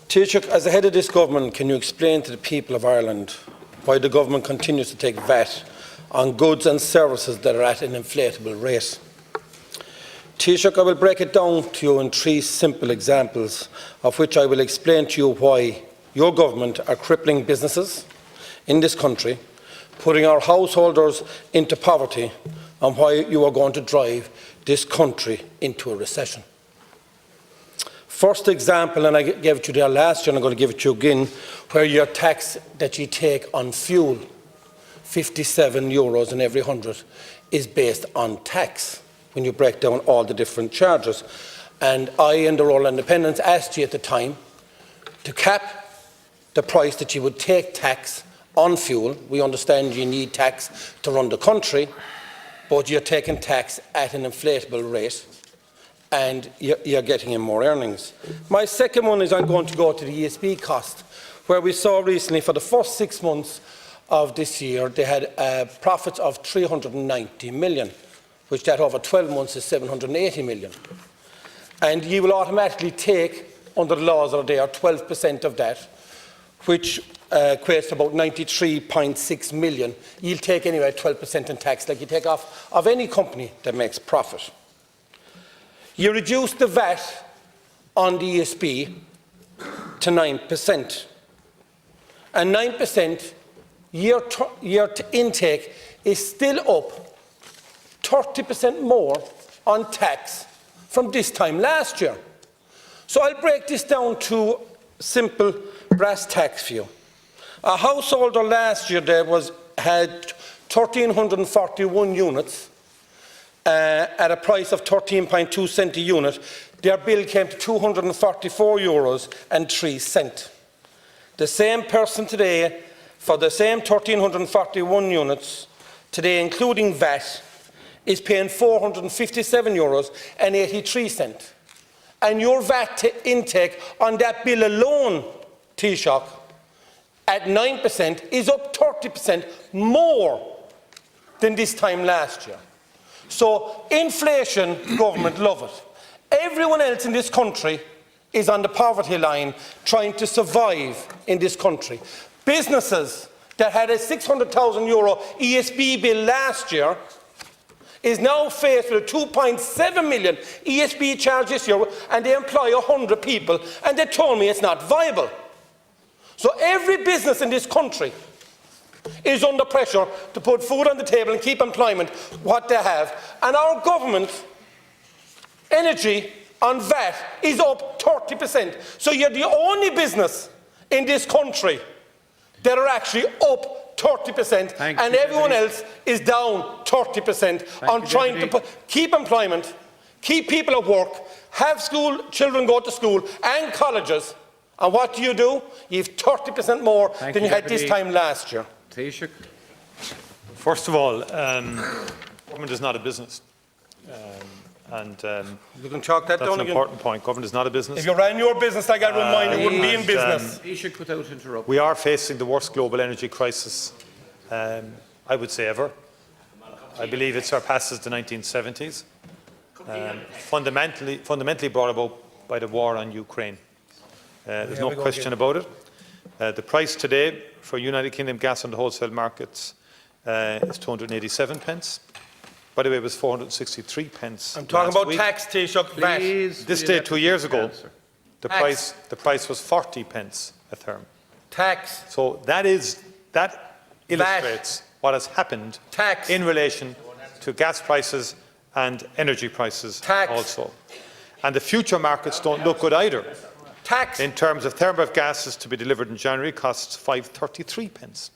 Taoiseach, as the head of this government, can you explain to the people of Ireland why the government continues to take VAT on goods and services that are at an inflatable rate? Taoiseach, I will break it down to you in 3 simple examples, of which I will explain to you why your government are crippling businesses in this country, putting our householders into poverty, and why you are going to drive this country into a recession. First example, and I gave it to you there last year, and I'm going to give it to you again, where your tax that you take on fuel, €57 in every 100, is based on tax, when you break down all the different charges. And I, in the role of independence, asked you at the time to cap the price that you would take tax on fuel. We understand you need tax to run the country, but you're taking tax at an inflatable rate, and you're getting in more earnings. My second one is I'm going to go to the ESB cost, where we saw recently for the first 6 months of this year they had profits of 390 million, which that over 12 months is 780 million. And you will automatically take, under the laws that are there, 12% of that, which equates to about 93.6 million. You'll take anyway 12% in tax, like you take off of any company that makes profit. You reduce the VAT on the ESB to 9%. And 9% year intake is still up 30% more on tax from this time last year. So I'll break this down to simple brass tacks for you. A householder last year had 1,341 units at a price of 13.2 cents a unit. Their bill came to €244.03. The same person today, for the same 1,341 units, today including VAT, is paying €457.83. And your VAT intake on that bill alone, Taoiseach, at 9% is up 30% more than this time last year. So inflation, government love it. Everyone else in this country is on the poverty line trying to survive in this country. Businesses that had a €600,000 ESB bill last year is now faced with a 2.7 million ESB charge this year, and they employ 100 people, and they told me it's not viable. So every business in this country is under pressure to put food on the table and keep employment what they have. And our government, energy on VAT is up 30%. So you're the only business in this country that are actually up 30%, and everyone else is down 30% on trying to keep employment, keep people at work, have children go to school and colleges. And what do? You have 30% more than you had this time last year. Taoiseach. First of all, government is not a business. You can chalk that that's down an important point. Government is not a business. If you ran your business like I run mine, you wouldn't be in business. Taoiseach, without interrupting. We are facing the worst global energy crisis, I would say, ever. I believe it surpasses the 1970s, fundamentally brought about by the war on Ukraine. There's no question about it. The price today for United Kingdom gas on the wholesale markets is 287 pence. By the way, it was 463 pence. I'm talking about tax, Taoiseach. This day 2 years ago, the price was 40 pence a therm. Tax. So that illustrates what has happened in relation to gas prices and energy prices also. And the future markets don't look good either. In terms of thermal gases to be delivered in January, costs 533 pence.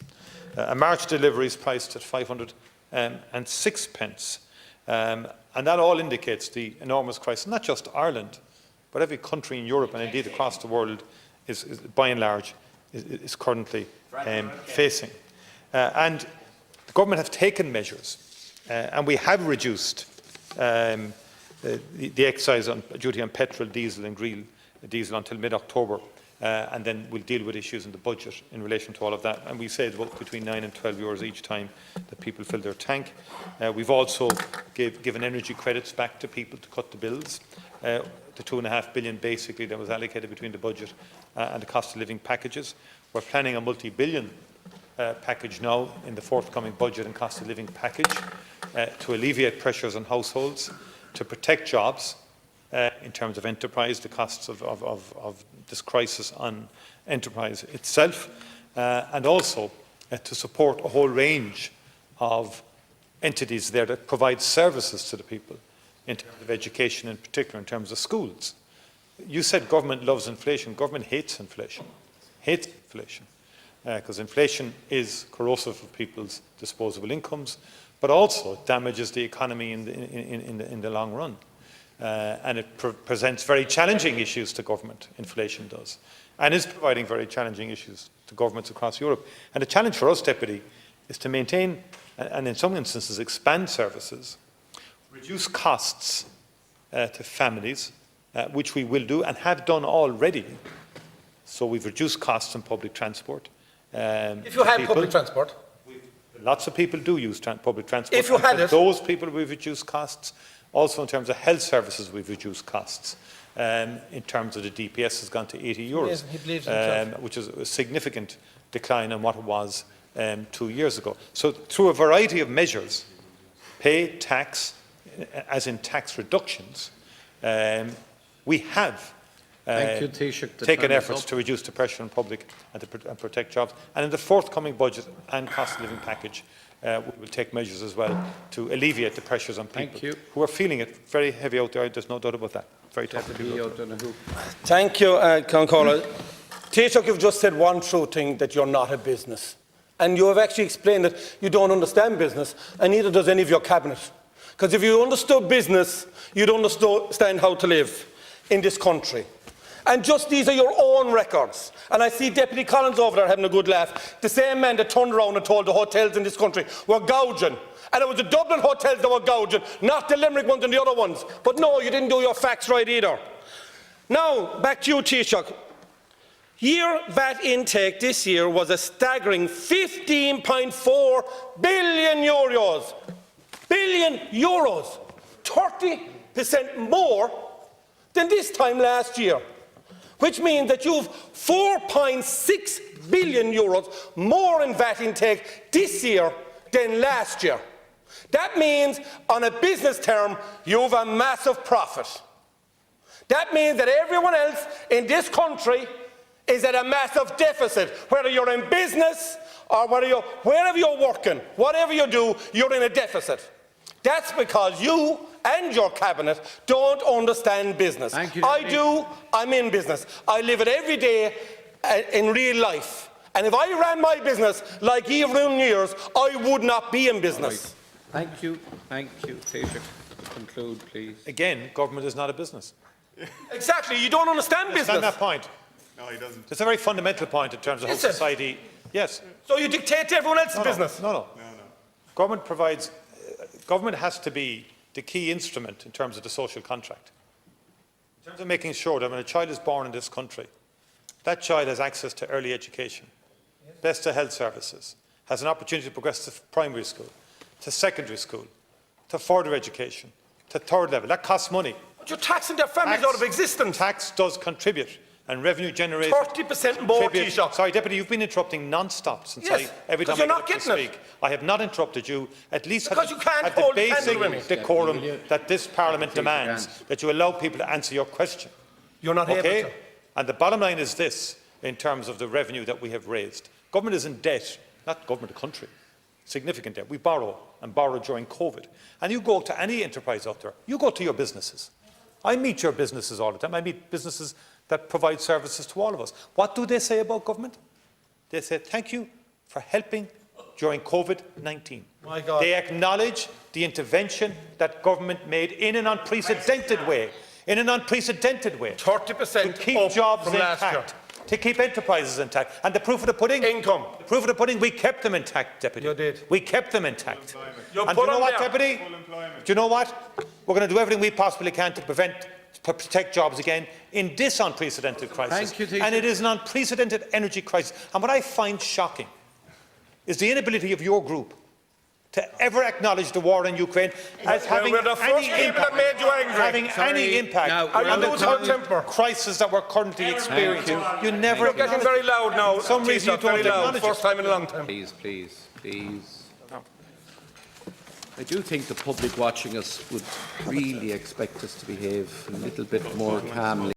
A March delivery is priced at 506 pence. And that all indicates the enormous crisis, not just Ireland, but every country in Europe and indeed across the world is by and large, is currently facing. And the government have taken measures, and we have reduced the excise duty on petrol, diesel and green diesel until mid-October, and then we'll deal with issues in the budget in relation to all of that. And we said between 9 and 12 euros each time that people fill their tank. We've also given energy credits back to people to cut the bills. the $2.5 billion basically that was allocated between the budget and the cost of living packages. We're planning a multi-billion package now in the forthcoming budget and cost of living package to alleviate pressures on households, to protect jobs in terms of enterprise, the costs of this crisis on enterprise itself, and also to support a whole range of entities there that provide services to the people in terms of education, in particular in terms of schools. You said government loves inflation. Government hates inflation. Hates inflation. Because inflation is corrosive of people's disposable incomes, but also damages the economy in the long run. And it presents very challenging issues to government, inflation does, and is providing very challenging issues to governments across Europe. And the challenge for us, Deputy, is to maintain and in some instances expand services, reduce costs to families, which we will do and have done already. So we've reduced costs on public transport. If you had public transport? Lots of people do use public transport. If you had it? Those people we've reduced costs. Also in terms of health services we've reduced costs. In terms of the DPS has gone to €80, Yes, he believes himself. which is a significant decline on what it was 2 years ago. So through a variety of measures, pay, tax, as in tax reductions, we have taken efforts to reduce the pressure on public and to protect jobs. And in the forthcoming budget and cost of living package, we will take measures as well to alleviate the pressures on people who are feeling it very heavy out there. There's no doubt about that. Very tough to do. Thank you, Concola. Taoiseach, you've just said one true thing, that you're not a business. And you have actually explained that you don't understand business, and neither does any of your cabinet. Because if you understood business, you'd understand how to live in this country. And just these are your own records. And I see Deputy Collins over there having a good laugh. The same man that turned around and told the hotels in this country were gouging. And it was the Dublin hotels that were gouging, not the Limerick ones and the other ones. But no, you didn't do your facts right either. Now, back to you, Taoiseach. Year VAT intake this year was a staggering €15.4 billion. Billion euros. 30% more than this time last year. Which means that you've €4.6 billion more in VAT intake this year than last year. That means, on a business term, you've a massive profit. That means that everyone else in this country is at a massive deficit. Whether you're in business or wherever you're working, whatever you do, you're in a deficit. That's because you and your cabinet don't understand business. I do. I'm in business. I live it every day in real life. And if I ran my business like Eve run yours, I would not be in business. Right. Thank you. Thank you. Taoiseach, conclude, please. Again, government is not a business. Exactly. You don't understand business. Understand that point. No, he doesn't. It's a very fundamental point in terms of how society. Yes. So you dictate to everyone else's business? No. Government provides. Government has to be the key instrument in terms of the social contract. In terms of making sure that when a child is born in this country, that child has access to early education, best to health services, has an opportunity to progress to primary school, to secondary school, to further education, to third level. That costs money. But you're taxing their families out of existence. Tax does contribute, and revenue generated. 30% more, Taoiseach. Sorry, Deputy, you've been interrupting non-stop since every time you're I not get to getting speak. I have not interrupted you. At least because you can't have the hold basic with me. decorum that this Parliament demands, that you allow people to answer your question. You're not able to. And the bottom line is this, in terms of the revenue that we have raised. Government is in debt, not government, the country. Significant debt. We borrow and borrowed during COVID. And you go to any enterprise out there, you go to your businesses. I meet your businesses all the time. I meet businesses that provide services to all of us. What do they say about government? They say, thank you for helping during COVID-19. My God. They acknowledge the intervention that government made in an unprecedented way. In an unprecedented way. 30% to keep jobs from intact. To keep enterprises intact. And the proof of the pudding? Income. The proof of the pudding, we kept them intact, Deputy. You did. We kept them intact. You And do you know what, Deputy? Do you know what? We're going to do everything we possibly can to protect jobs again in this unprecedented crisis. Thank you, And it is an unprecedented energy crisis. And what I find shocking is the inability of your group to ever acknowledge the war in Ukraine as having any impact on the crisis that we're currently experiencing. You never. You're getting very loud now. For some reason you don't acknowledge it. First time in a long time. Please. I do think the public watching us would really expect us to behave a little bit more calmly.